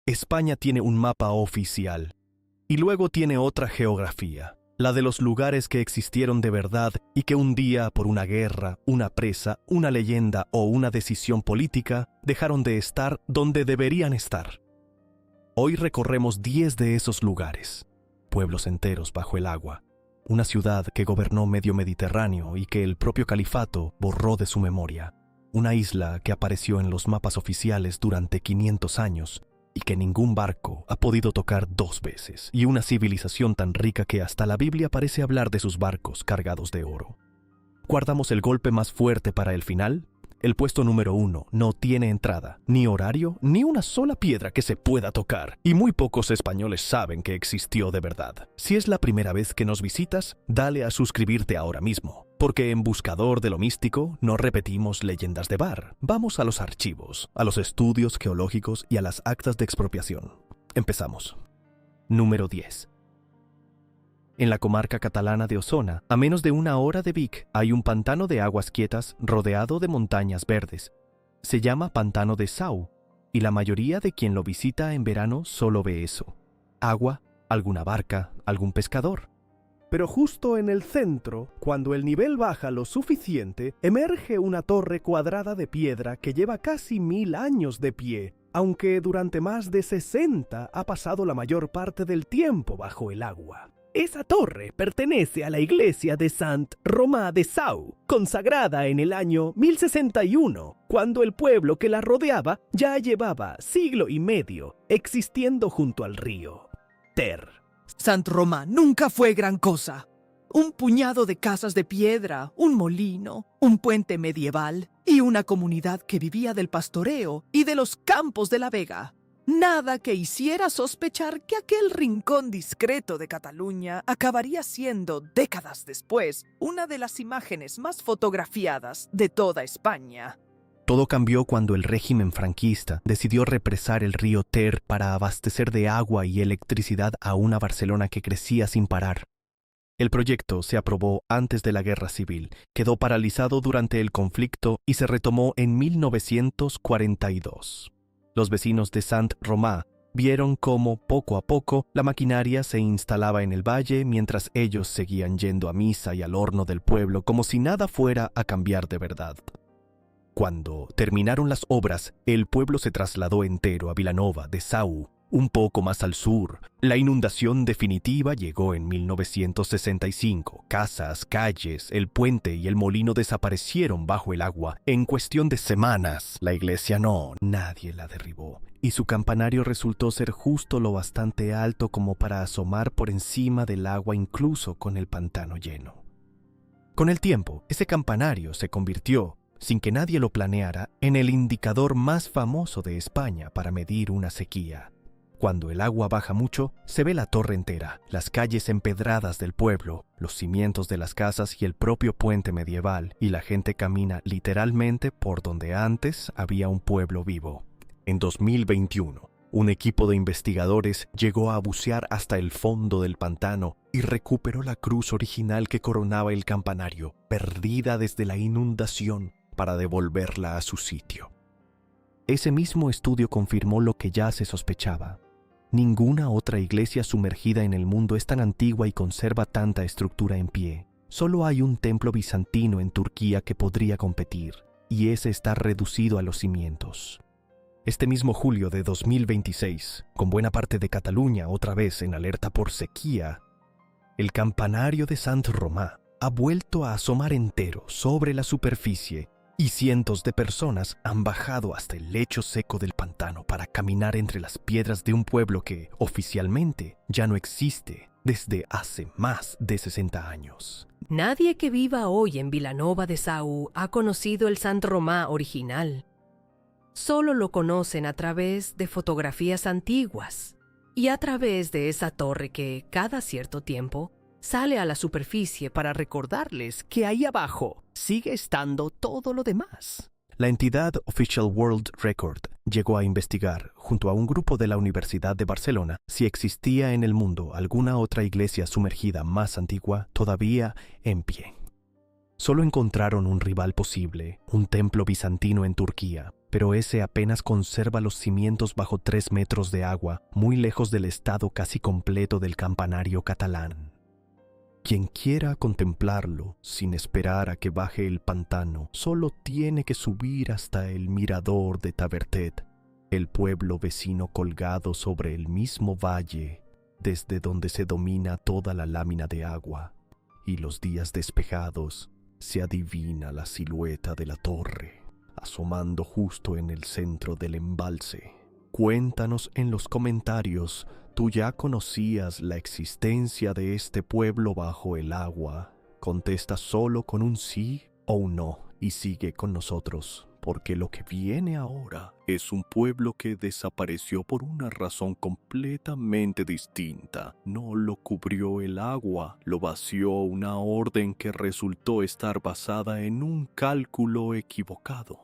España tiene un mapa oficial y luego tiene otra geografía, la de los lugares que existieron de verdad y que un día por una guerra, una presa, una leyenda o una decisión política dejaron de estar donde deberían estar. Hoy recorremos 10 de esos lugares, pueblos enteros bajo el agua, una ciudad que gobernó medio Mediterráneo y que el propio califato borró de su memoria, una isla que apareció en los mapas oficiales durante 500 años y que ningún barco ha podido tocar 2 veces, y una civilización tan rica que hasta la Biblia parece hablar de sus barcos cargados de oro. ¿Guardamos el golpe más fuerte para el final? El puesto número 1 no tiene entrada, ni horario, ni una sola piedra que se pueda tocar, y muy pocos españoles saben que existió de verdad. Si es la primera vez que nos visitas, dale a suscribirte ahora mismo, porque en Buscador de lo Místico no repetimos leyendas de bar. Vamos a los archivos, a los estudios geológicos y a las actas de expropiación. Empezamos. Número 10. En la comarca catalana de Osona, a menos de 1 hora de Vic, hay un pantano de aguas quietas rodeado de montañas verdes. Se llama Pantano de Sau, y la mayoría de quien lo visita en verano solo ve eso: agua, alguna barca, algún pescador. Pero justo en el centro, cuando el nivel baja lo suficiente, emerge una torre cuadrada de piedra que lleva casi 1000 años de pie, aunque durante más de 60 ha pasado la mayor parte del tiempo bajo el agua. Esa torre pertenece a la iglesia de Sant Romà de Sau, consagrada en el año 1061, cuando el pueblo que la rodeaba ya llevaba siglo y medio existiendo junto al río Ter. Sant Romà nunca fue gran cosa. Un puñado de casas de piedra, un molino, un puente medieval y una comunidad que vivía del pastoreo y de los campos de la vega. Nada que hiciera sospechar que aquel rincón discreto de Cataluña acabaría siendo, décadas después, una de las imágenes más fotografiadas de toda España. Todo cambió cuando el régimen franquista decidió represar el río Ter para abastecer de agua y electricidad a una Barcelona que crecía sin parar. El proyecto se aprobó antes de la Guerra Civil, quedó paralizado durante el conflicto y se retomó en 1942. Los vecinos de Sant Romà vieron cómo, poco a poco, la maquinaria se instalaba en el valle mientras ellos seguían yendo a misa y al horno del pueblo como si nada fuera a cambiar de verdad. Cuando terminaron las obras, el pueblo se trasladó entero a Vilanova de Sau, un poco más al sur. La inundación definitiva llegó en 1965. Casas, calles, el puente y el molino desaparecieron bajo el agua en cuestión de semanas. La iglesia no, nadie la derribó, y su campanario resultó ser justo lo bastante alto como para asomar por encima del agua incluso con el pantano lleno. Con el tiempo, ese campanario se convirtió, sin que nadie lo planeara, en el indicador más famoso de España para medir una sequía. Cuando el agua baja mucho, se ve la torre entera, las calles empedradas del pueblo, los cimientos de las casas y el propio puente medieval, y la gente camina literalmente por donde antes había un pueblo vivo. En 2021, un equipo de investigadores llegó a bucear hasta el fondo del pantano y recuperó la cruz original que coronaba el campanario, perdida desde la inundación, para devolverla a su sitio. Ese mismo estudio confirmó lo que ya se sospechaba. Ninguna otra iglesia sumergida en el mundo es tan antigua y conserva tanta estructura en pie. Solo hay un templo bizantino en Turquía que podría competir, y ese está reducido a los cimientos. Este mismo julio de 2026, con buena parte de Cataluña otra vez en alerta por sequía, el campanario de Sant Romà ha vuelto a asomar entero sobre la superficie, y cientos de personas han bajado hasta el lecho seco del pantano para caminar entre las piedras de un pueblo que, oficialmente, ya no existe desde hace más de 60 años. Nadie que viva hoy en Vilanova de Sau ha conocido el Sant Romà original. Solo lo conocen a través de fotografías antiguas y a través de esa torre que, cada cierto tiempo, sale a la superficie para recordarles que ahí abajo sigue estando todo lo demás. La entidad Official World Record llegó a investigar, junto a un grupo de la Universidad de Barcelona, si existía en el mundo alguna otra iglesia sumergida más antigua todavía en pie. Solo encontraron un rival posible, un templo bizantino en Turquía, pero ese apenas conserva los cimientos bajo 3 metros de agua, muy lejos del estado casi completo del campanario catalán. Quien quiera contemplarlo, sin esperar a que baje el pantano, solo tiene que subir hasta el mirador de Tavertet, el pueblo vecino colgado sobre el mismo valle, desde donde se domina toda la lámina de agua, y los días despejados se adivina la silueta de la torre, asomando justo en el centro del embalse. Cuéntanos en los comentarios, ¿tú ya conocías la existencia de este pueblo bajo el agua? Contesta solo con un sí o un no y sigue con nosotros, porque lo que viene ahora es un pueblo que desapareció por una razón completamente distinta. No lo cubrió el agua, lo vació una orden que resultó estar basada en un cálculo equivocado.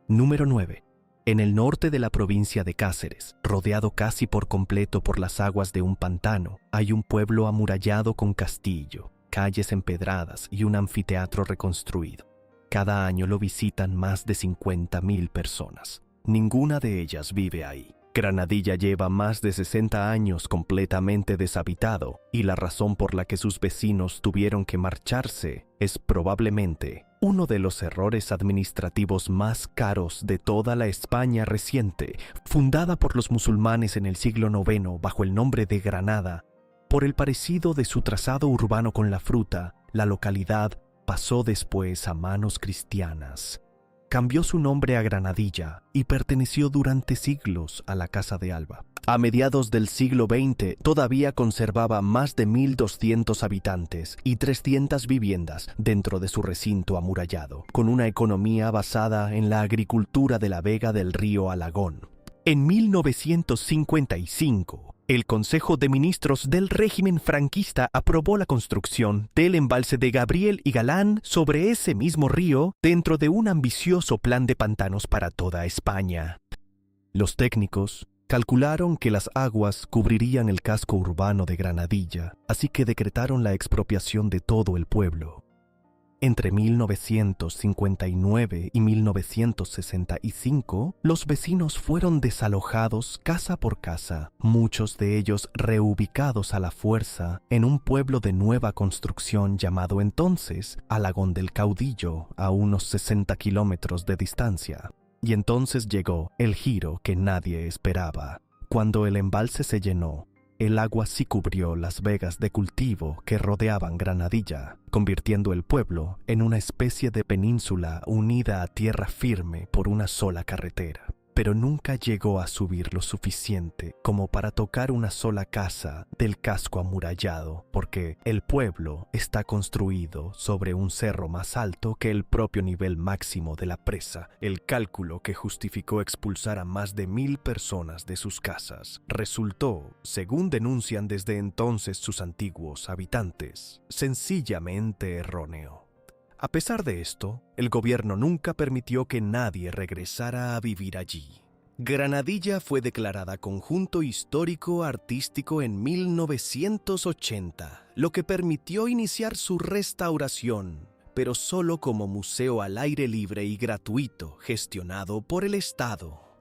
Número 9. En el norte de la provincia de Cáceres, rodeado casi por completo por las aguas de un pantano, hay un pueblo amurallado con castillo, calles empedradas y un anfiteatro reconstruido. Cada año lo visitan más de 50,000 personas. Ninguna de ellas vive ahí. Granadilla lleva más de 60 años completamente deshabitado y la razón por la que sus vecinos tuvieron que marcharse es probablemente uno de los errores administrativos más caros de toda la España reciente, fundada por los musulmanes en el siglo IX bajo el nombre de Granada. Por el parecido de su trazado urbano con la fruta, la localidad pasó después a manos cristianas. Cambió su nombre a Granadilla y perteneció durante siglos a la Casa de Alba. A mediados del siglo XX todavía conservaba más de 1.200 habitantes y 300 viviendas dentro de su recinto amurallado, con una economía basada en la agricultura de la vega del río Alagón. En 1955, el Consejo de Ministros del régimen franquista aprobó la construcción del embalse de Gabriel y Galán sobre ese mismo río dentro de un ambicioso plan de pantanos para toda España. Los técnicos calcularon que las aguas cubrirían el casco urbano de Granadilla, así que decretaron la expropiación de todo el pueblo. Entre 1959 y 1965, los vecinos fueron desalojados casa por casa, muchos de ellos reubicados a la fuerza en un pueblo de nueva construcción llamado entonces Alagón del Caudillo, a unos 60 kilómetros de distancia. Y entonces llegó el giro que nadie esperaba. Cuando el embalse se llenó, el agua sí cubrió las vegas de cultivo que rodeaban Granadilla, convirtiendo el pueblo en una especie de península unida a tierra firme por una sola carretera. Pero nunca llegó a subir lo suficiente como para tocar una sola casa del casco amurallado, porque el pueblo está construido sobre un cerro más alto que el propio nivel máximo de la presa. El cálculo que justificó expulsar a más de 1,000 personas de sus casas resultó, según denuncian desde entonces sus antiguos habitantes, sencillamente erróneo. A pesar de esto, el gobierno nunca permitió que nadie regresara a vivir allí. Granadilla fue declarada Conjunto Histórico Artístico en 1980, lo que permitió iniciar su restauración, pero solo como museo al aire libre y gratuito gestionado por el Estado.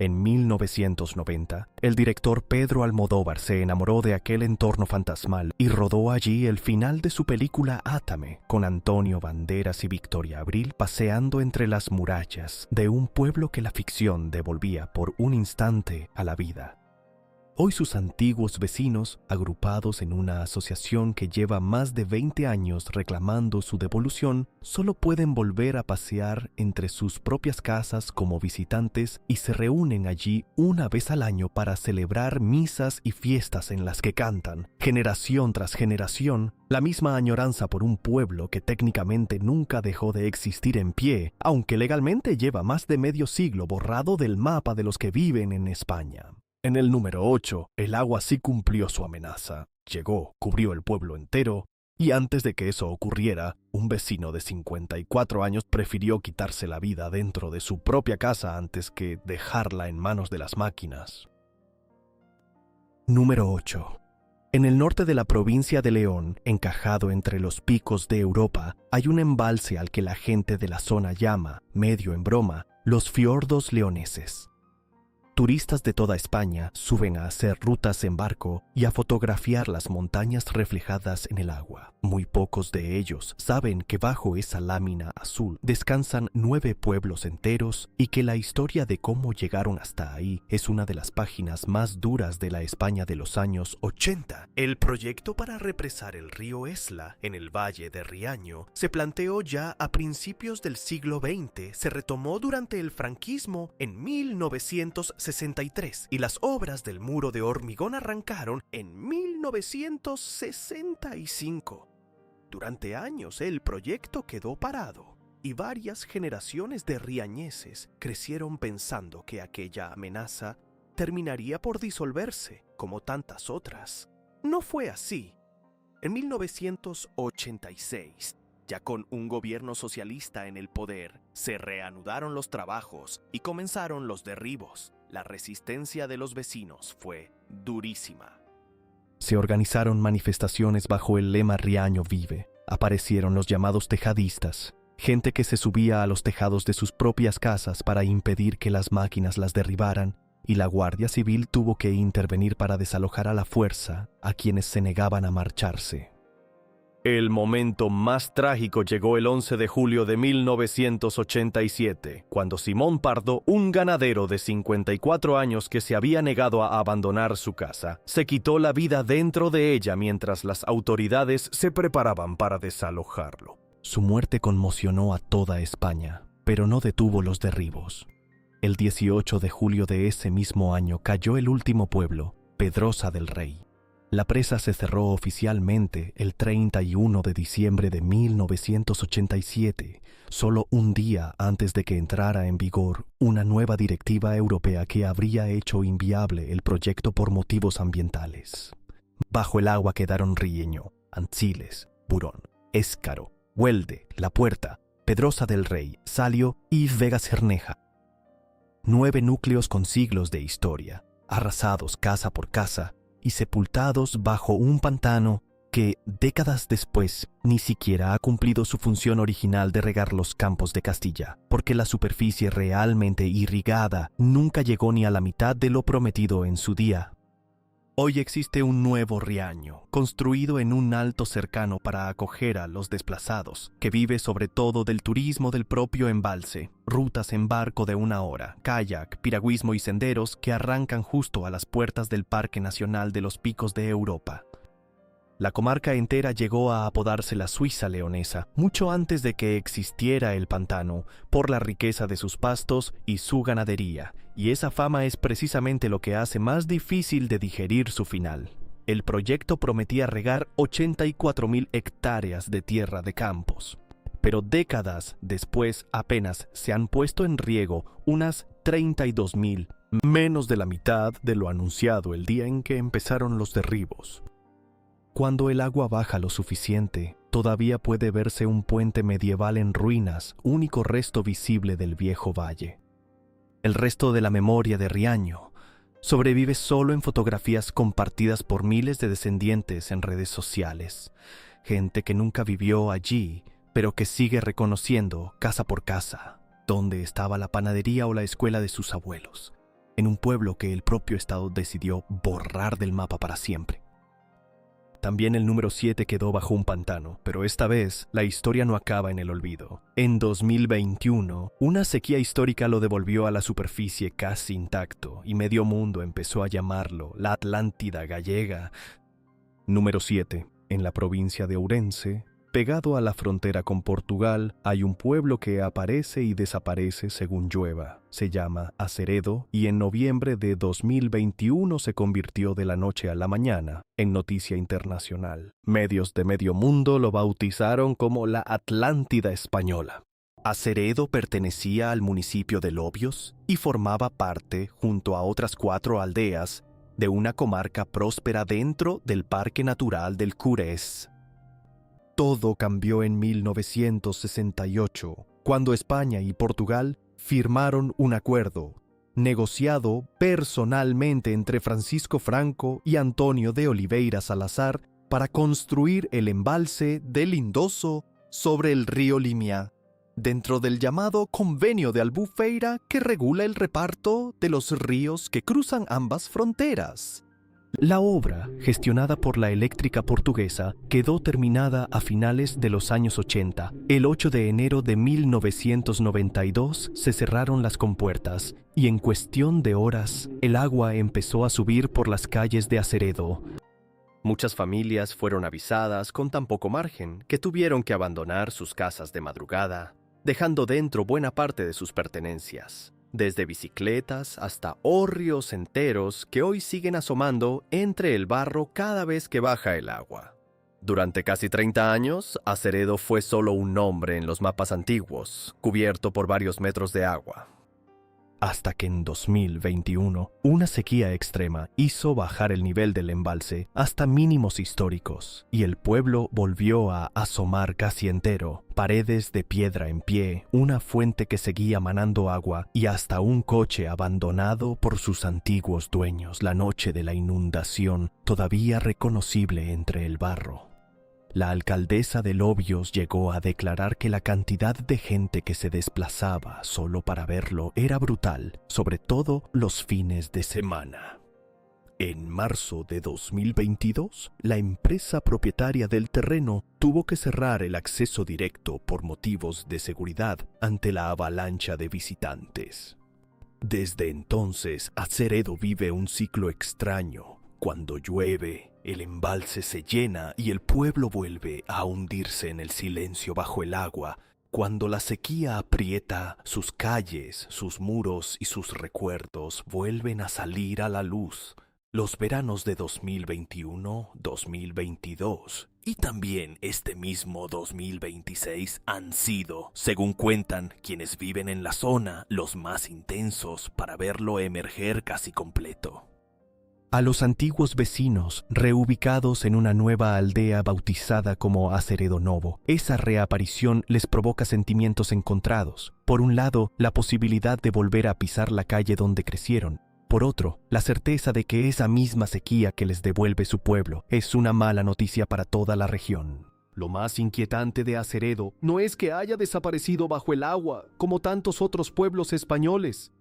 En 1990, el director Pedro Almodóvar se enamoró de aquel entorno fantasmal y rodó allí el final de su película Átame, con Antonio Banderas y Victoria Abril paseando entre las murallas de un pueblo que la ficción devolvía por un instante a la vida. Hoy sus antiguos vecinos, agrupados en una asociación que lleva más de 20 años reclamando su devolución, solo pueden volver a pasear entre sus propias casas como visitantes y se reúnen allí una vez al año para celebrar misas y fiestas en las que cantan, generación tras generación, la misma añoranza por un pueblo que técnicamente nunca dejó de existir en pie, aunque legalmente lleva más de medio siglo borrado del mapa de los que viven en España. En el número 8, el agua sí cumplió su amenaza. Llegó, cubrió el pueblo entero, y antes de que eso ocurriera, un vecino de 54 años prefirió quitarse la vida dentro de su propia casa antes que dejarla en manos de las máquinas. Número 8. En el norte de la provincia de León, encajado entre los picos de Europa, hay un embalse al que la gente de la zona llama, medio en broma, los fiordos leoneses. Turistas de toda España suben a hacer rutas en barco y a fotografiar las montañas reflejadas en el agua. Muy pocos de ellos saben que bajo esa lámina azul descansan 9 pueblos enteros y que la historia de cómo llegaron hasta ahí es una de las páginas más duras de la España de los años 80. El proyecto para represar el río Esla en el Valle de Riaño se planteó ya a principios del siglo XX, se retomó durante el franquismo en 1963 y las obras del muro de hormigón arrancaron en 1965. Durante años el proyecto quedó parado y varias generaciones de riañeses crecieron pensando que aquella amenaza terminaría por disolverse como tantas otras. No fue así. En 1986, ya con un gobierno socialista en el poder, se reanudaron los trabajos y comenzaron los derribos. La resistencia de los vecinos fue durísima. Se organizaron manifestaciones bajo el lema Riaño vive. Aparecieron los llamados tejadistas, gente que se subía a los tejados de sus propias casas para impedir que las máquinas las derribaran, y la Guardia Civil tuvo que intervenir para desalojar a la fuerza a quienes se negaban a marcharse. El momento más trágico llegó el 11 de julio de 1987, cuando Simón Pardo, un ganadero de 54 años que se había negado a abandonar su casa, se quitó la vida dentro de ella mientras las autoridades se preparaban para desalojarlo. Su muerte conmocionó a toda España, pero no detuvo los derribos. El 18 de julio de ese mismo año cayó el último pueblo, Pedrosa del Rey. La presa se cerró oficialmente el 31 de diciembre de 1987, solo un día antes de que entrara en vigor una nueva directiva europea que habría hecho inviable el proyecto por motivos ambientales. Bajo el agua quedaron Riaño, Anciles, Burón, Ézcaro, Güelde, La Puerta, Pedrosa del Rey, Salio y Vega Cerneja. 9 núcleos con siglos de historia, arrasados casa por casa, y sepultados bajo un pantano que, décadas después, ni siquiera ha cumplido su función original de regar los campos de Castilla, porque la superficie realmente irrigada nunca llegó ni a la mitad de lo prometido en su día. Hoy existe un nuevo Riaño, construido en un alto cercano para acoger a los desplazados, que vive sobre todo del turismo del propio embalse, rutas en barco de 1 hora, kayak, piragüismo y senderos que arrancan justo a las puertas del Parque Nacional de los Picos de Europa. La comarca entera llegó a apodarse la Suiza leonesa, mucho antes de que existiera el pantano, por la riqueza de sus pastos y su ganadería, y esa fama es precisamente lo que hace más difícil de digerir su final. El proyecto prometía regar 84.000 hectáreas de tierra de campos, pero décadas después apenas se han puesto en riego unas 32.000, menos de la mitad de lo anunciado el día en que empezaron los derribos. Cuando el agua baja lo suficiente, todavía puede verse un puente medieval en ruinas, único resto visible del viejo valle. El resto de la memoria de Riaño sobrevive solo en fotografías compartidas por miles de descendientes en redes sociales, gente que nunca vivió allí, pero que sigue reconociendo casa por casa dónde estaba la panadería o la escuela de sus abuelos, en un pueblo que el propio Estado decidió borrar del mapa para siempre. También el número 7 quedó bajo un pantano, pero esta vez la historia no acaba en el olvido. En 2021, una sequía histórica lo devolvió a la superficie casi intacto y medio mundo empezó a llamarlo la Atlántida gallega. Número 7. En la provincia de Ourense, pegado a la frontera con Portugal, hay un pueblo que aparece y desaparece según llueva. Se llama Aceredo y en noviembre de 2021 se convirtió de la noche a la mañana en noticia internacional. Medios de medio mundo lo bautizaron como la Atlántida española. Aceredo pertenecía al municipio de Lobios y formaba parte, junto a otras 4 aldeas, de una comarca próspera dentro del Parque Natural del Curés. Todo cambió en 1968, cuando España y Portugal firmaron un acuerdo negociado personalmente entre Francisco Franco y Antonio de Oliveira Salazar para construir el embalse de Lindoso sobre el río Limia, dentro del llamado Convenio de Albufeira que regula el reparto de los ríos que cruzan ambas fronteras. La obra, gestionada por la eléctrica portuguesa, quedó terminada a finales de los años 80. El 8 de enero de 1992 se cerraron las compuertas y en cuestión de horas el agua empezó a subir por las calles de Aceredo. Muchas familias fueron avisadas con tan poco margen que tuvieron que abandonar sus casas de madrugada, dejando dentro buena parte de sus pertenencias, desde bicicletas hasta hórreos enteros que hoy siguen asomando entre el barro cada vez que baja el agua. Durante casi 30 años, Aceredo fue solo un nombre en los mapas antiguos, cubierto por varios metros de agua. Hasta que en 2021, una sequía extrema hizo bajar el nivel del embalse hasta mínimos históricos, y el pueblo volvió a asomar casi entero, paredes de piedra en pie, una fuente que seguía manando agua y hasta un coche abandonado por sus antiguos dueños la noche de la inundación, todavía reconocible entre el barro. La alcaldesa de Lobios llegó a declarar que la cantidad de gente que se desplazaba solo para verlo era brutal, sobre todo los fines de semana. En marzo de 2022, la empresa propietaria del terreno tuvo que cerrar el acceso directo por motivos de seguridad ante la avalancha de visitantes. Desde entonces, Aceredo vive un ciclo extraño. Cuando llueve, el embalse se llena y el pueblo vuelve a hundirse en el silencio bajo el agua. Cuando la sequía aprieta, sus calles, sus muros y sus recuerdos vuelven a salir a la luz. Los veranos de 2021, 2022 y también este mismo 2026 han sido, según cuentan quienes viven en la zona, los más intensos para verlo emerger casi completo. A los antiguos vecinos, reubicados en una nueva aldea bautizada como Aceredo Novo, esa reaparición les provoca sentimientos encontrados. Por un lado, la posibilidad de volver a pisar la calle donde crecieron. Por otro, la certeza de que esa misma sequía que les devuelve su pueblo es una mala noticia para toda la región. Lo más inquietante de Aceredo no es que haya desaparecido bajo el agua, como tantos otros pueblos españoles.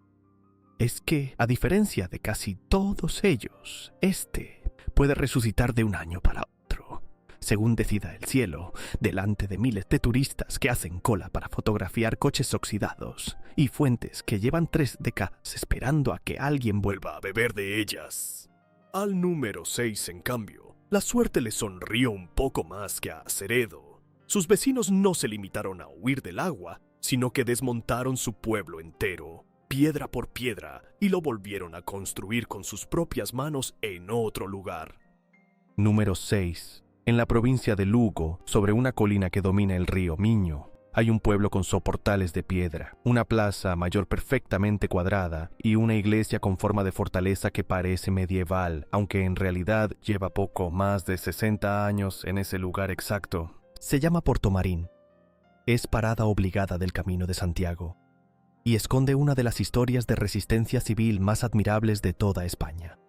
Es que, a diferencia de casi todos ellos, este puede resucitar de un año para otro, según decida el cielo, delante de miles de turistas que hacen cola para fotografiar coches oxidados y fuentes que llevan 3 décadas esperando a que alguien vuelva a beber de ellas. Al número 6, en cambio, la suerte le sonrió un poco más que a Aceredo. Sus vecinos no se limitaron a huir del agua, sino que desmontaron su pueblo entero, piedra por piedra, y lo volvieron a construir con sus propias manos en otro lugar. Número 6. En la provincia de Lugo, sobre una colina que domina el río Miño, hay un pueblo con soportales de piedra, una plaza mayor perfectamente cuadrada y una iglesia con forma de fortaleza que parece medieval, aunque en realidad lleva poco más de 60 años en ese lugar exacto. Se llama Portomarín. Es parada obligada del Camino de Santiago y esconde una de las historias de resistencia civil más admirables de toda España.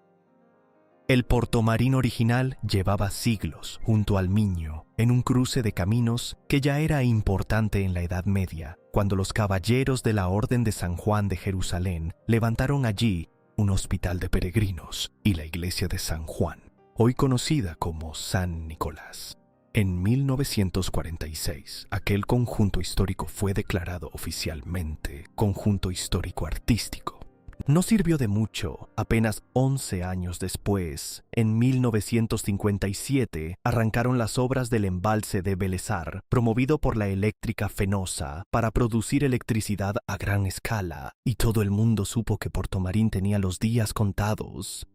El Portomarín original llevaba siglos junto al Miño, en un cruce de caminos que ya era importante en la Edad Media, cuando los caballeros de la Orden de San Juan de Jerusalén levantaron allí un hospital de peregrinos y la iglesia de San Juan, hoy conocida como San Nicolás. En 1946, aquel conjunto histórico fue declarado oficialmente Conjunto Histórico Artístico. No sirvió de mucho, apenas 11 años después, en 1957, arrancaron las obras del embalse de Belezar, promovido por la eléctrica Fenosa, para producir electricidad a gran escala, y todo el mundo supo que Portomarín tenía los días contados.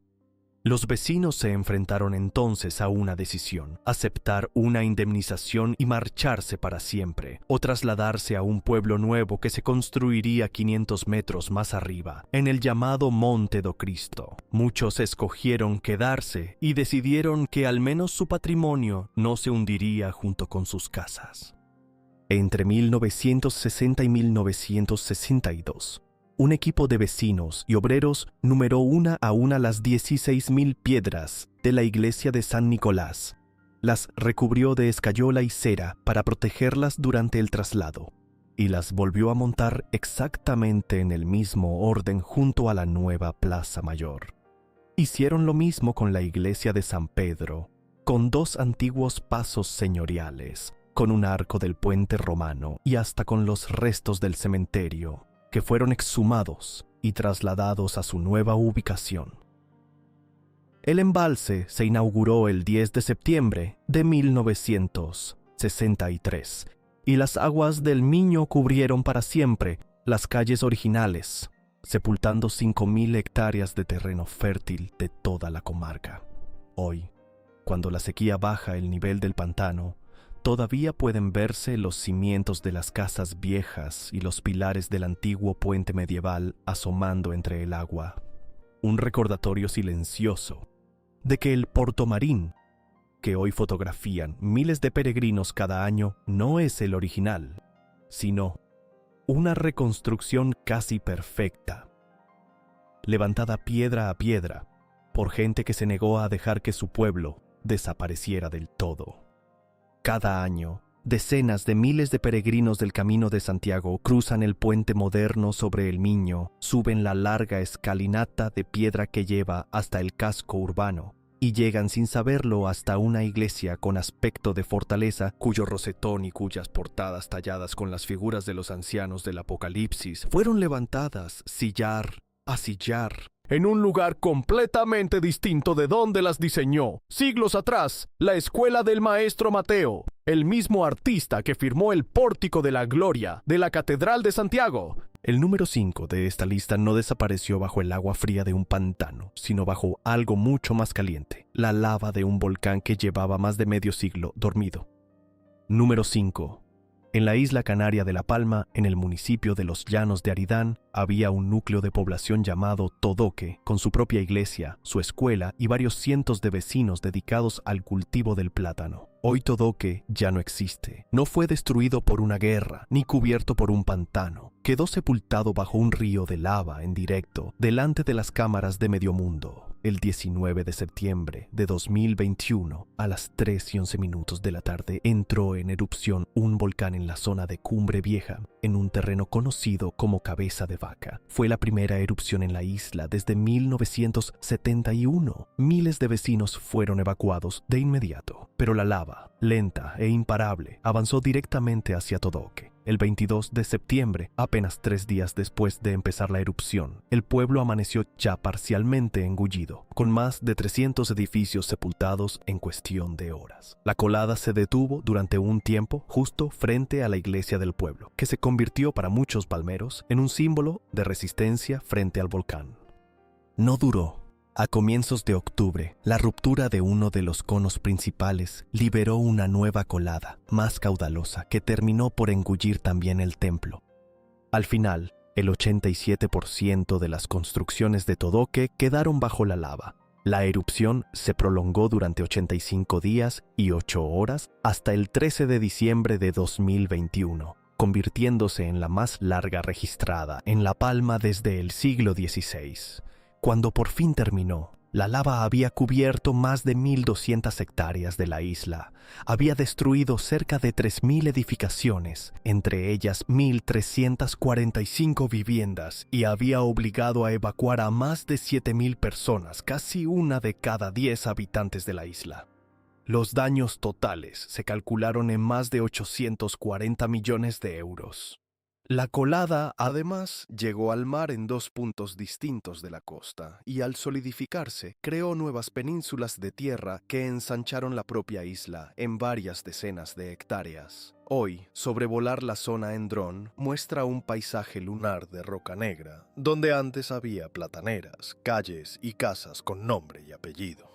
Los vecinos se enfrentaron entonces a una decisión: aceptar una indemnización y marcharse para siempre, o trasladarse a un pueblo nuevo que se construiría 500 metros más arriba, en el llamado Monte do Cristo. Muchos escogieron quedarse y decidieron que al menos su patrimonio no se hundiría junto con sus casas. Entre 1960 y 1962, un equipo de vecinos y obreros numeró una a una las 16.000 piedras de la iglesia de San Nicolás. Las recubrió de escayola y cera para protegerlas durante el traslado, y las volvió a montar exactamente en el mismo orden junto a la nueva Plaza Mayor. Hicieron lo mismo con la iglesia de San Pedro, con 2 antiguos pasos señoriales, con un arco del puente romano y hasta con los restos del cementerio, que fueron exhumados y trasladados a su nueva ubicación. El embalse se inauguró el 10 de septiembre de 1963 y las aguas del Miño cubrieron para siempre las calles originales, sepultando 5.000 hectáreas de terreno fértil de toda la comarca. Hoy, cuando la sequía baja el nivel del pantano, todavía pueden verse los cimientos de las casas viejas y los pilares del antiguo puente medieval asomando entre el agua. Un recordatorio silencioso de que el Porto Marín, que hoy fotografían miles de peregrinos cada año, no es el original, sino una reconstrucción casi perfecta, levantada piedra a piedra por gente que se negó a dejar que su pueblo desapareciera del todo. Cada año, decenas de miles de peregrinos del Camino de Santiago cruzan el puente moderno sobre el Miño, suben la larga escalinata de piedra que lleva hasta el casco urbano y llegan sin saberlo hasta una iglesia con aspecto de fortaleza, cuyo rosetón y cuyas portadas talladas con las figuras de los ancianos del Apocalipsis fueron levantadas sillar a sillar, en un lugar completamente distinto de donde las diseñó, siglos atrás, la escuela del maestro Mateo, el mismo artista que firmó el pórtico de la gloria de la Catedral de Santiago. El número 5 de esta lista no desapareció bajo el agua fría de un pantano, sino bajo algo mucho más caliente, la lava de un volcán que llevaba más de medio siglo dormido. Número 5. En la isla canaria de La Palma, en el municipio de Los Llanos de Aridán, había un núcleo de población llamado Todoque, con su propia iglesia, su escuela y varios cientos de vecinos dedicados al cultivo del plátano. Hoy Todoque ya no existe. No fue destruido por una guerra, ni cubierto por un pantano. Quedó sepultado bajo un río de lava en directo, delante de las cámaras de Medio Mundo. El 19 de septiembre de 2021, a las 3:11 de la tarde, entró en erupción un volcán en la zona de Cumbre Vieja, en un terreno conocido como Cabeza de Vaca. Fue la primera erupción en la isla desde 1971. Miles de vecinos fueron evacuados de inmediato, pero la lava, lenta e imparable, avanzó directamente hacia Todoque. El 22 de septiembre, apenas 3 días después de empezar la erupción, el pueblo amaneció ya parcialmente engullido, con más de 300 edificios sepultados en cuestión de horas. La colada se detuvo durante un tiempo justo frente a la iglesia del pueblo, que se convirtió para muchos palmeros en un símbolo de resistencia frente al volcán. No duró. A comienzos de octubre, la ruptura de uno de los conos principales liberó una nueva colada, más caudalosa, que terminó por engullir también el templo. Al final, el 87% de las construcciones de Todoque quedaron bajo la lava. La erupción se prolongó durante 85 días y 8 horas hasta el 13 de diciembre de 2021, convirtiéndose en la más larga registrada en La Palma desde el siglo XVI. Cuando por fin terminó, la lava había cubierto más de 1.200 hectáreas de la isla, había destruido cerca de 3.000 edificaciones, entre ellas 1.345 viviendas, y había obligado a evacuar a más de 7.000 personas, casi una de cada 10 habitantes de la isla. Los daños totales se calcularon en más de 840 millones de euros. La colada, además, llegó al mar en 2 puntos distintos de la costa y al solidificarse, creó nuevas penínsulas de tierra que ensancharon la propia isla en varias decenas de hectáreas. Hoy, sobrevolar la zona en dron muestra un paisaje lunar de roca negra, donde antes había plataneras, calles y casas con nombre y apellido.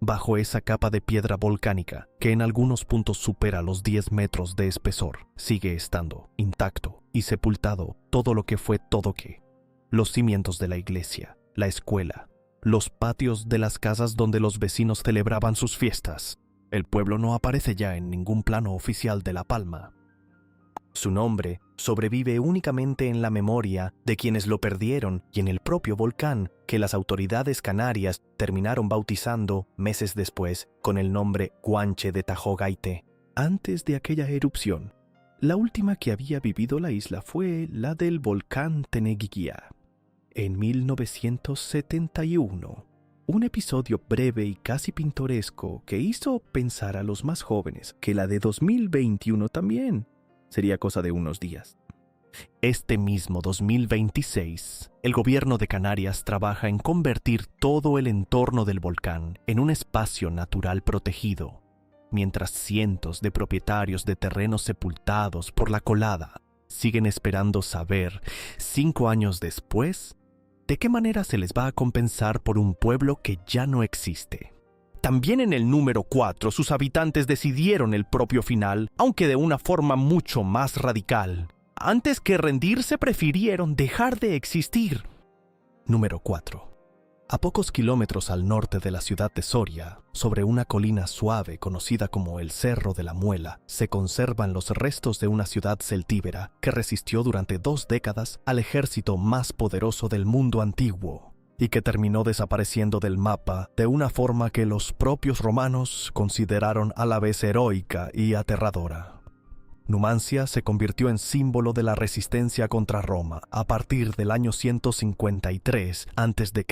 Bajo esa capa de piedra volcánica, que en algunos puntos supera los 10 metros de espesor, sigue estando intacto y sepultado todo lo que fue Todoque. Los cimientos de la iglesia, la escuela, los patios de las casas donde los vecinos celebraban sus fiestas. El pueblo no aparece ya en ningún plano oficial de La Palma. Su nombre sobrevive únicamente en la memoria de quienes lo perdieron y en el propio volcán que las autoridades canarias terminaron bautizando meses después con el nombre Guanche de Tajogaite. Antes de aquella erupción, la última que había vivido la isla fue la del volcán Teneguía. En 1971, un episodio breve y casi pintoresco que hizo pensar a los más jóvenes que la de 2021 también sería cosa de unos días. Este mismo 2026, el gobierno de Canarias trabaja en convertir todo el entorno del volcán en un espacio natural protegido, mientras cientos de propietarios de terrenos sepultados por la colada siguen esperando saber, 5 años después, de qué manera se les va a compensar por un pueblo que ya no existe. También en el número 4, sus habitantes decidieron el propio final, aunque de una forma mucho más radical. Antes que rendirse, prefirieron dejar de existir. Número 4. A pocos kilómetros al norte de la ciudad de Soria, sobre una colina suave conocida como el Cerro de la Muela, se conservan los restos de una ciudad celtíbera que resistió durante 2 décadas al ejército más poderoso del mundo antiguo y que terminó desapareciendo del mapa de una forma que los propios romanos consideraron a la vez heroica y aterradora. Numancia se convirtió en símbolo de la resistencia contra Roma a partir del año 153 a.C.,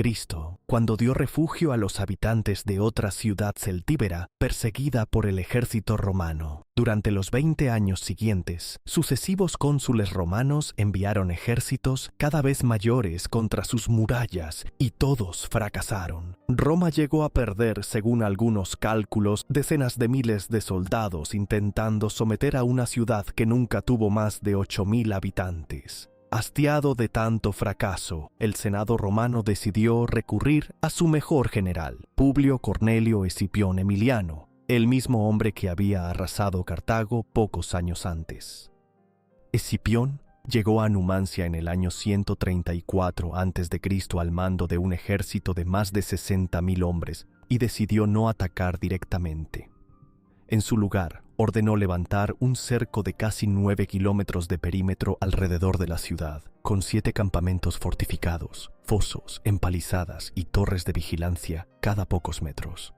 cuando dio refugio a los habitantes de otra ciudad celtíbera perseguida por el ejército romano. Durante los 20 años siguientes, sucesivos cónsules romanos enviaron ejércitos cada vez mayores contra sus murallas y todos fracasaron. Roma llegó a perder, según algunos cálculos, decenas de miles de soldados intentando someter a una ciudad que nunca tuvo más de 8.000 habitantes. Hastiado de tanto fracaso, el Senado romano decidió recurrir a su mejor general, Publio Cornelio Escipión Emiliano, el mismo hombre que había arrasado Cartago pocos años antes. Escipión llegó a Numancia en el año 134 a.C. al mando de un ejército de más de 60.000 hombres y decidió no atacar directamente. En su lugar, ordenó levantar un cerco de casi 9 kilómetros de perímetro alrededor de la ciudad, con 7 campamentos fortificados, fosos, empalizadas y torres de vigilancia cada pocos metros.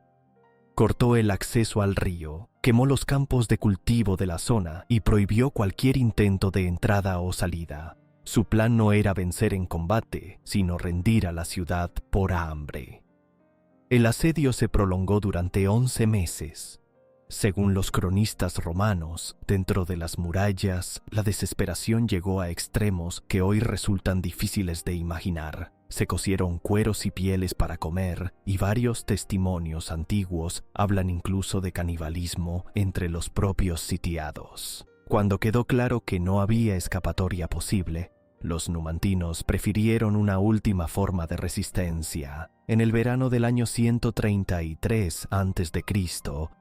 Cortó el acceso al río, quemó los campos de cultivo de la zona y prohibió cualquier intento de entrada o salida. Su plan no era vencer en combate, sino rendir a la ciudad por hambre. El asedio se prolongó durante 11 meses. Según los cronistas romanos, dentro de las murallas, la desesperación llegó a extremos que hoy resultan difíciles de imaginar. Se cosieron cueros y pieles para comer, y varios testimonios antiguos hablan incluso de canibalismo entre los propios sitiados. Cuando quedó claro que no había escapatoria posible, los numantinos prefirieron una última forma de resistencia. En el verano del año 133 a.C.,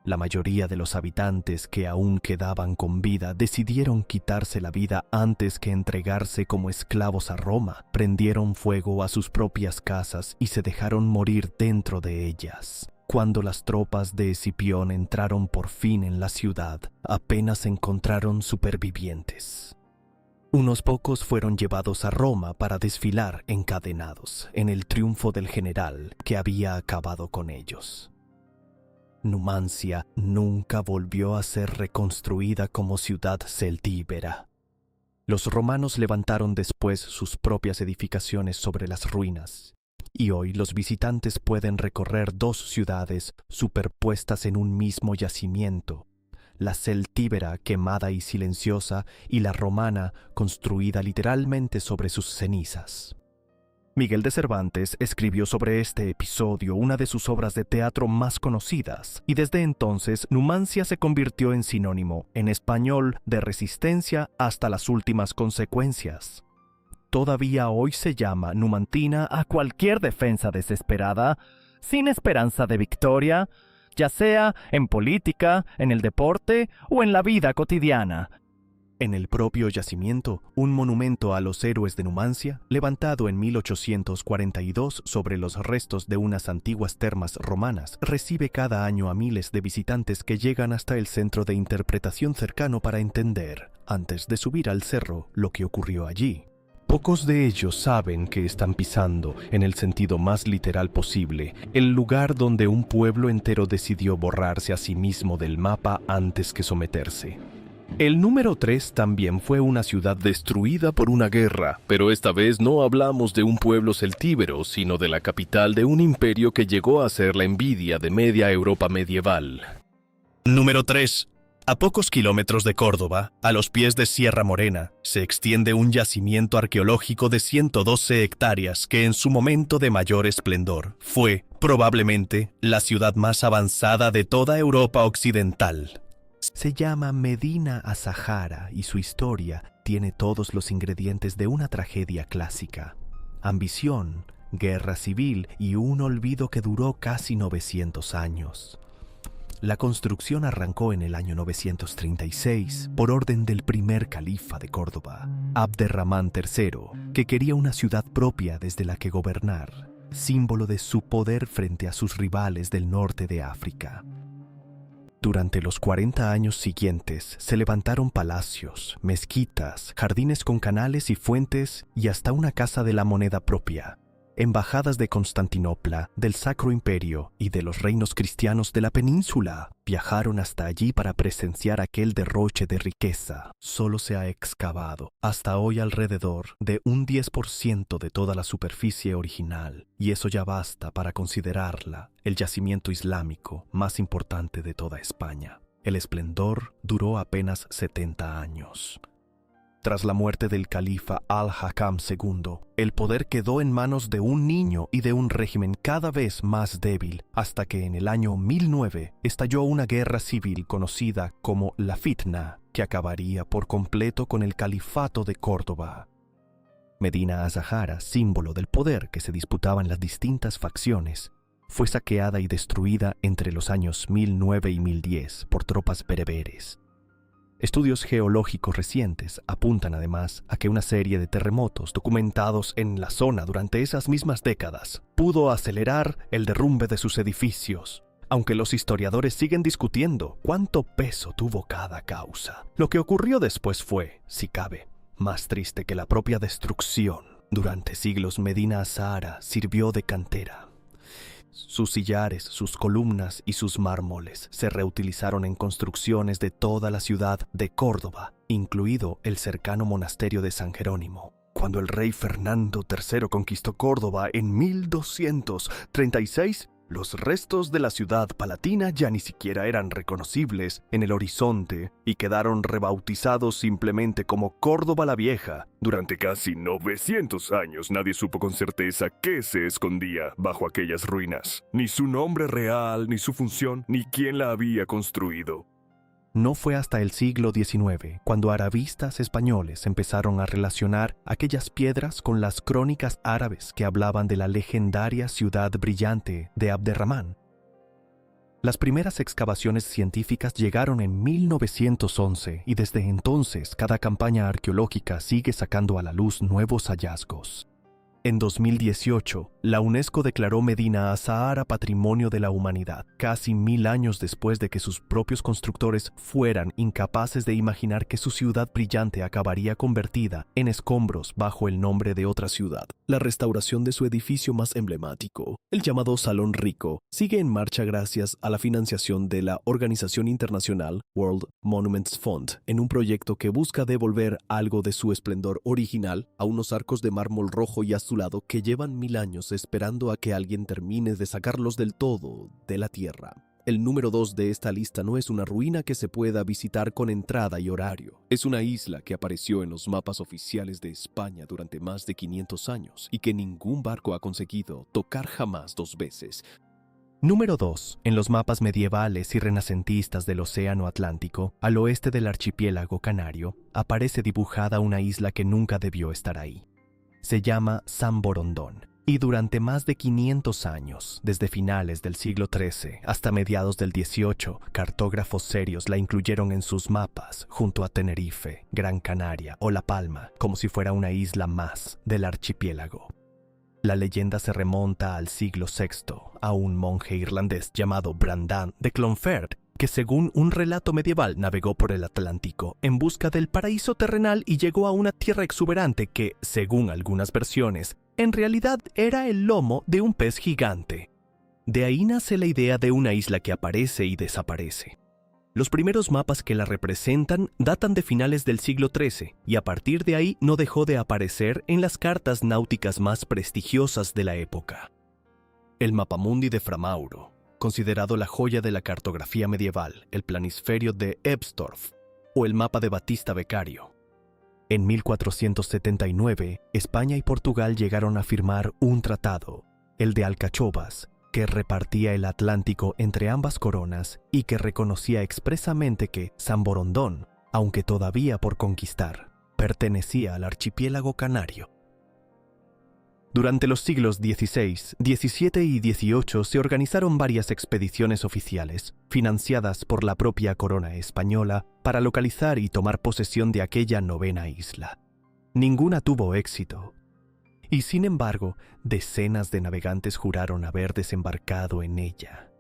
la mayoría de los habitantes que aún quedaban con vida decidieron quitarse la vida antes que entregarse como esclavos a Roma. Prendieron fuego a sus propias casas y se dejaron morir dentro de ellas. Cuando las tropas de Escipión entraron por fin en la ciudad, apenas encontraron supervivientes. Unos pocos fueron llevados a Roma para desfilar encadenados en el triunfo del general que había acabado con ellos. Numancia nunca volvió a ser reconstruida como ciudad celtíbera. Los romanos levantaron después sus propias edificaciones sobre las ruinas, y hoy los visitantes pueden recorrer 2 ciudades superpuestas en un mismo yacimiento: la celtíbera quemada y silenciosa y la romana construida literalmente sobre sus cenizas. Miguel de Cervantes escribió sobre este episodio una de sus obras de teatro más conocidas, y desde entonces Numancia se convirtió en sinónimo, en español, de resistencia hasta las últimas consecuencias. Todavía hoy se llama numantina a cualquier defensa desesperada, sin esperanza de victoria, ya sea en política, en el deporte o en la vida cotidiana. En el propio yacimiento, un monumento a los héroes de Numancia, levantado en 1842 sobre los restos de unas antiguas termas romanas, recibe cada año a miles de visitantes que llegan hasta el centro de interpretación cercano para entender, antes de subir al cerro, lo que ocurrió allí. Pocos de ellos saben que están pisando, en el sentido más literal posible, el lugar donde un pueblo entero decidió borrarse a sí mismo del mapa antes que someterse. El número 3 también fue una ciudad destruida por una guerra, pero esta vez no hablamos de un pueblo celtíbero, sino de la capital de un imperio que llegó a ser la envidia de media Europa medieval. Número 3. A pocos kilómetros de Córdoba, a los pies de Sierra Morena, se extiende un yacimiento arqueológico de 112 hectáreas que en su momento de mayor esplendor fue, probablemente, la ciudad más avanzada de toda Europa occidental. Se llama Medina Azahara y su historia tiene todos los ingredientes de una tragedia clásica. Ambición, guerra civil y un olvido que duró casi 900 años. La construcción arrancó en el año 936 por orden del primer califa de Córdoba, Abderramán III, que quería una ciudad propia desde la que gobernar, símbolo de su poder frente a sus rivales del norte de África. Durante los 40 años siguientes se levantaron palacios, mezquitas, jardines con canales y fuentes y hasta una casa de la moneda propia. Embajadas de Constantinopla, del Sacro Imperio y de los reinos cristianos de la península viajaron hasta allí para presenciar aquel derroche de riqueza. Solo se ha excavado hasta hoy alrededor de un 10% de toda la superficie original, y eso ya basta para considerarla el yacimiento islámico más importante de toda España. El esplendor duró apenas 70 años. Tras la muerte del califa Al-Hakam II, el poder quedó en manos de un niño y de un régimen cada vez más débil, hasta que en el año 1009 estalló una guerra civil conocida como la Fitna, que acabaría por completo con el califato de Córdoba. Medina Azahara, símbolo del poder que se disputaban las distintas facciones, fue saqueada y destruida entre los años 1009 y 1010 por tropas bereberes. Estudios geológicos recientes apuntan además a que una serie de terremotos documentados en la zona durante esas mismas décadas pudo acelerar el derrumbe de sus edificios, aunque los historiadores siguen discutiendo cuánto peso tuvo cada causa. Lo que ocurrió después fue, si cabe, más triste que la propia destrucción. Durante siglos Medina Azahara sirvió de cantera. Sus sillares, sus columnas y sus mármoles se reutilizaron en construcciones de toda la ciudad de Córdoba, incluido el cercano monasterio de San Jerónimo. Cuando el rey Fernando III conquistó Córdoba en 1236, los restos de la ciudad palatina ya ni siquiera eran reconocibles en el horizonte y quedaron rebautizados simplemente como Córdoba la Vieja. Durante casi 900 años nadie supo con certeza qué se escondía bajo aquellas ruinas, ni su nombre real, ni su función, ni quién la había construido. No fue hasta el siglo XIX cuando arabistas españoles empezaron a relacionar aquellas piedras con las crónicas árabes que hablaban de la legendaria ciudad brillante de Abderramán. Las primeras excavaciones científicas llegaron en 1911 y desde entonces cada campaña arqueológica sigue sacando a la luz nuevos hallazgos. En 2018, la UNESCO declaró Medina Azahara Patrimonio de la Humanidad, casi 1000 años después de que sus propios constructores fueran incapaces de imaginar que su ciudad brillante acabaría convertida en escombros bajo el nombre de otra ciudad. La restauración de su edificio más emblemático, el llamado Salón Rico, sigue en marcha gracias a la financiación de la organización internacional World Monuments Fund, en un proyecto que busca devolver algo de su esplendor original a unos arcos de mármol rojo y azulado que llevan 1000 años esperando a que alguien termine de sacarlos del todo de la tierra. El número 2 de esta lista no es una ruina que se pueda visitar con entrada y horario. Es una isla que apareció en los mapas oficiales de España durante más de 500 años y que ningún barco ha conseguido tocar jamás 2 veces. Número 2. En los mapas medievales y renacentistas del Océano Atlántico, al oeste del archipiélago canario, aparece dibujada una isla que nunca debió estar ahí. Se llama San Borondón, y durante más de 500 años, desde finales del siglo XIII hasta mediados del XVIII, cartógrafos serios la incluyeron en sus mapas junto a Tenerife, Gran Canaria o La Palma, como si fuera una isla más del archipiélago. La leyenda se remonta al siglo VI, a un monje irlandés llamado Brandan de Clonfert, que según un relato medieval navegó por el Atlántico en busca del paraíso terrenal y llegó a una tierra exuberante que, según algunas versiones, en realidad era el lomo de un pez gigante. De ahí nace la idea de una isla que aparece y desaparece. Los primeros mapas que la representan datan de finales del siglo XIII y a partir de ahí no dejó de aparecer en las cartas náuticas más prestigiosas de la época. El Mapamundi de Fra Mauro, considerado la joya de la cartografía medieval, el Planisferio de Ebstorff o el mapa de Batista Beccario. En 1479, España y Portugal llegaron a firmar un tratado, el de Alcachobas, que repartía el Atlántico entre ambas coronas y que reconocía expresamente que San Borondón, aunque todavía por conquistar, pertenecía al archipiélago canario. Durante los siglos XVI, XVII y XVIII se organizaron varias expediciones oficiales, financiadas por la propia corona española, para localizar y tomar posesión de aquella novena isla. Ninguna tuvo éxito. Y sin embargo, decenas de navegantes juraron haber desembarcado en ella.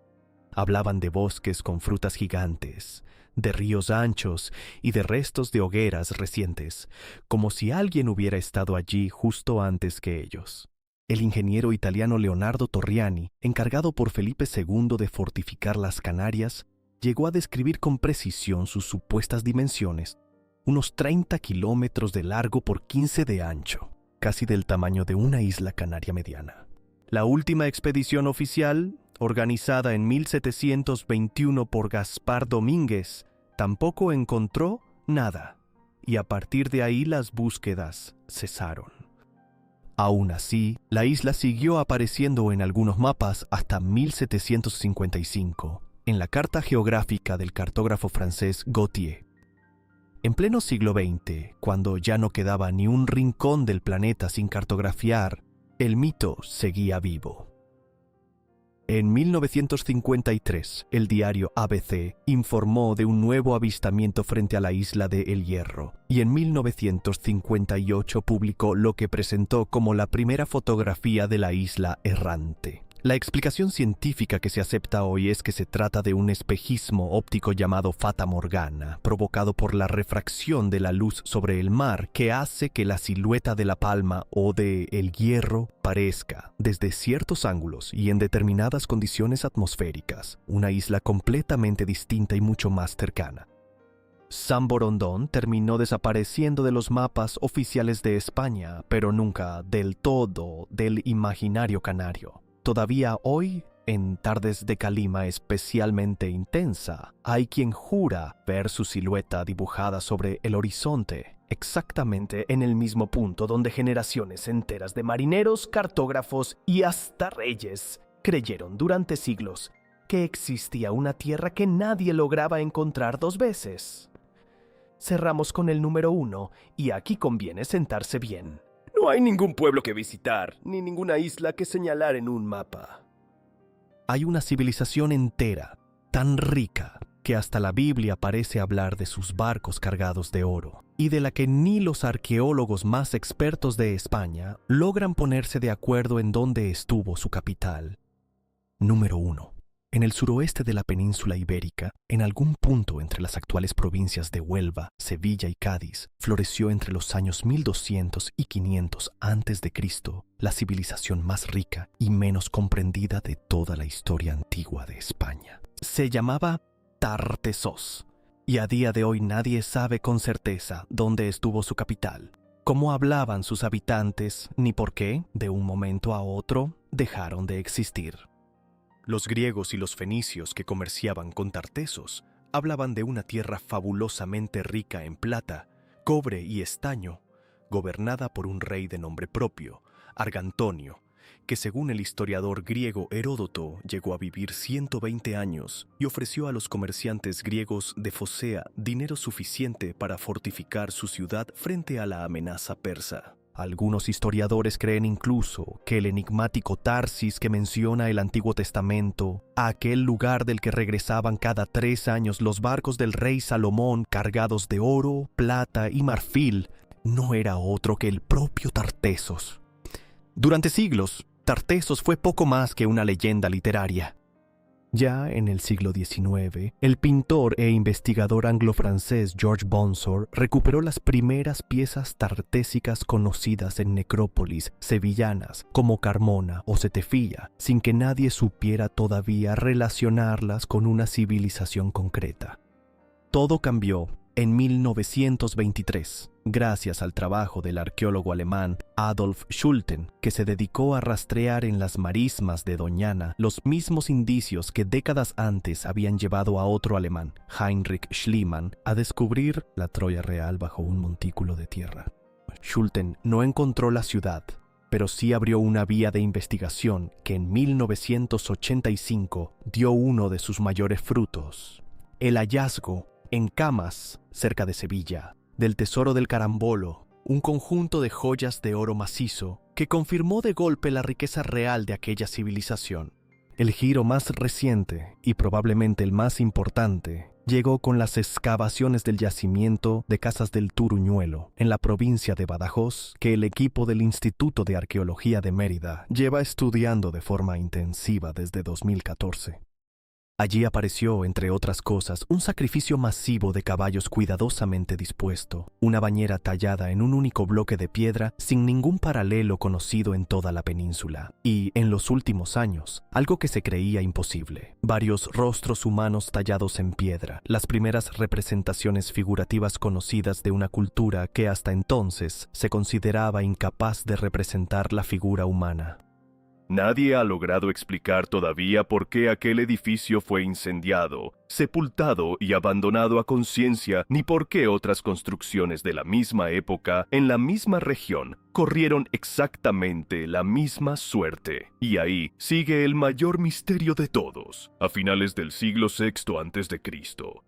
Hablaban de bosques con frutas gigantes, de ríos anchos y de restos de hogueras recientes, como si alguien hubiera estado allí justo antes que ellos. El ingeniero italiano Leonardo Torriani, encargado por Felipe II de fortificar las Canarias, llegó a describir con precisión sus supuestas dimensiones, unos 30 kilómetros de largo por 15 de ancho, casi del tamaño de una isla canaria mediana. La última expedición oficial, organizada en 1721 por Gaspar Domínguez, tampoco encontró nada, y a partir de ahí las búsquedas cesaron. Aún así, la isla siguió apareciendo en algunos mapas hasta 1755, en la carta geográfica del cartógrafo francés Gautier. En pleno siglo XX, cuando ya no quedaba ni un rincón del planeta sin cartografiar, el mito seguía vivo. En 1953, el diario ABC informó de un nuevo avistamiento frente a la isla de El Hierro, y en 1958 publicó lo que presentó como la primera fotografía de la isla errante. La explicación científica que se acepta hoy es que se trata de un espejismo óptico llamado Fata Morgana, provocado por la refracción de la luz sobre el mar, que hace que la silueta de La Palma o de El Hierro parezca, desde ciertos ángulos y en determinadas condiciones atmosféricas, una isla completamente distinta y mucho más cercana. San Borondón terminó desapareciendo de los mapas oficiales de España, pero nunca del todo del imaginario canario. Todavía hoy, en tardes de calima especialmente intensa, hay quien jura ver su silueta dibujada sobre el horizonte, exactamente en el mismo punto donde generaciones enteras de marineros, cartógrafos y hasta reyes creyeron durante siglos que existía una tierra que nadie lograba encontrar dos veces. Cerramos con el número 1 y aquí conviene sentarse bien. No hay ningún pueblo que visitar, ni ninguna isla que señalar en un mapa. Hay una civilización entera, tan rica, que hasta la Biblia parece hablar de sus barcos cargados de oro, y de la que ni los arqueólogos más expertos de España logran ponerse de acuerdo en dónde estuvo su capital. Número 1. En el suroeste de la península ibérica, en algún punto entre las actuales provincias de Huelva, Sevilla y Cádiz, floreció entre los años 1200 y 500 a.C. la civilización más rica y menos comprendida de toda la historia antigua de España. Se llamaba Tartessos, y a día de hoy nadie sabe con certeza dónde estuvo su capital, cómo hablaban sus habitantes, ni por qué, de un momento a otro, dejaron de existir. Los griegos y los fenicios que comerciaban con Tartessos hablaban de una tierra fabulosamente rica en plata, cobre y estaño, gobernada por un rey de nombre propio, Argantonio, que según el historiador griego Heródoto llegó a vivir 120 años y ofreció a los comerciantes griegos de Focea dinero suficiente para fortificar su ciudad frente a la amenaza persa. Algunos historiadores creen incluso que el enigmático Tarsis que menciona el Antiguo Testamento, aquel lugar del que regresaban cada 3 años los barcos del rey Salomón cargados de oro, plata y marfil, no era otro que el propio Tartessos. Durante siglos, Tartessos fue poco más que una leyenda literaria. Ya en el siglo XIX, el pintor e investigador anglo-francés George Bonsor recuperó las primeras piezas tartésicas conocidas en necrópolis sevillanas como Carmona o Setefilla, sin que nadie supiera todavía relacionarlas con una civilización concreta. Todo cambió en 1923, gracias al trabajo del arqueólogo alemán Adolf Schulten, que se dedicó a rastrear en las marismas de Doñana los mismos indicios que décadas antes habían llevado a otro alemán, Heinrich Schliemann, a descubrir la Troya real bajo un montículo de tierra. Schulten no encontró la ciudad, pero sí abrió una vía de investigación que en 1985 dio uno de sus mayores frutos: el hallazgo en Camas, cerca de Sevilla, del tesoro del Carambolo, un conjunto de joyas de oro macizo que confirmó de golpe la riqueza real de aquella civilización. El giro más reciente, y probablemente el más importante, llegó con las excavaciones del yacimiento de Casas del Turuñuelo, en la provincia de Badajoz, que el equipo del Instituto de Arqueología de Mérida lleva estudiando de forma intensiva desde 2014. Allí apareció, entre otras cosas, un sacrificio masivo de caballos cuidadosamente dispuesto, una bañera tallada en un único bloque de piedra sin ningún paralelo conocido en toda la península, y, en los últimos años, algo que se creía imposible: varios rostros humanos tallados en piedra, las primeras representaciones figurativas conocidas de una cultura que hasta entonces se consideraba incapaz de representar la figura humana. Nadie ha logrado explicar todavía por qué aquel edificio fue incendiado, sepultado y abandonado a conciencia, ni por qué otras construcciones de la misma época, en la misma región, corrieron exactamente la misma suerte. Y ahí sigue el mayor misterio de todos. A finales del siglo VI a.C.,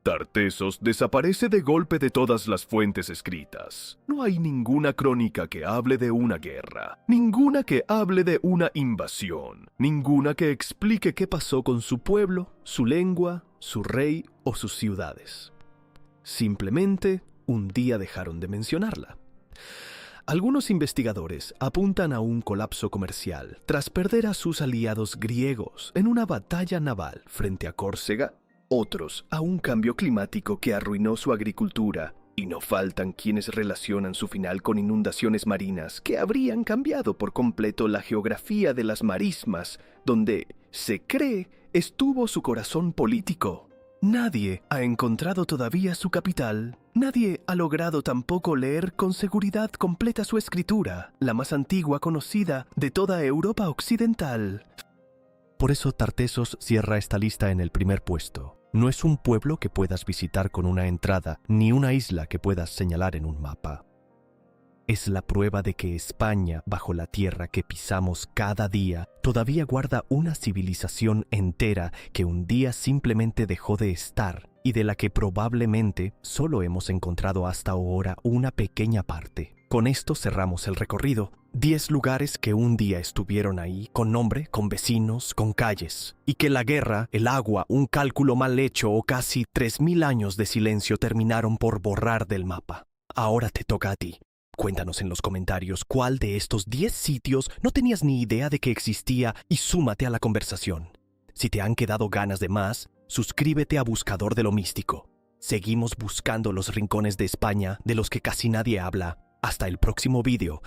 Tartessos desaparece de golpe de todas las fuentes escritas. No hay ninguna crónica que hable de una guerra, ninguna que hable de una invasión, ninguna que explique qué pasó con su pueblo, su lengua, su rey o sus ciudades. Simplemente, un día dejaron de mencionarla. Algunos investigadores apuntan a un colapso comercial tras perder a sus aliados griegos en una batalla naval frente a Córcega, otros a un cambio climático que arruinó su agricultura, y no faltan quienes relacionan su final con inundaciones marinas que habrían cambiado por completo la geografía de las marismas, donde, se cree, estuvo su corazón político. Nadie ha encontrado todavía su capital. Nadie ha logrado tampoco leer con seguridad completa su escritura, la más antigua conocida de toda Europa occidental. Por eso Tartessos cierra esta lista en el primer puesto. No es un pueblo que puedas visitar con una entrada, ni una isla que puedas señalar en un mapa. Es la prueba de que España, bajo la tierra que pisamos cada día, todavía guarda una civilización entera que un día simplemente dejó de estar y de la que probablemente solo hemos encontrado hasta ahora una pequeña parte. Con esto cerramos el recorrido. 10 lugares que un día estuvieron ahí, con nombre, con vecinos, con calles, y que la guerra, el agua, un cálculo mal hecho o casi 3000 años de silencio terminaron por borrar del mapa. Ahora te toca a ti. Cuéntanos en los comentarios cuál de estos 10 sitios no tenías ni idea de que existía y súmate a la conversación. Si te han quedado ganas de más, suscríbete a Buscador de lo Místico. Seguimos buscando los rincones de España de los que casi nadie habla. Hasta el próximo vídeo.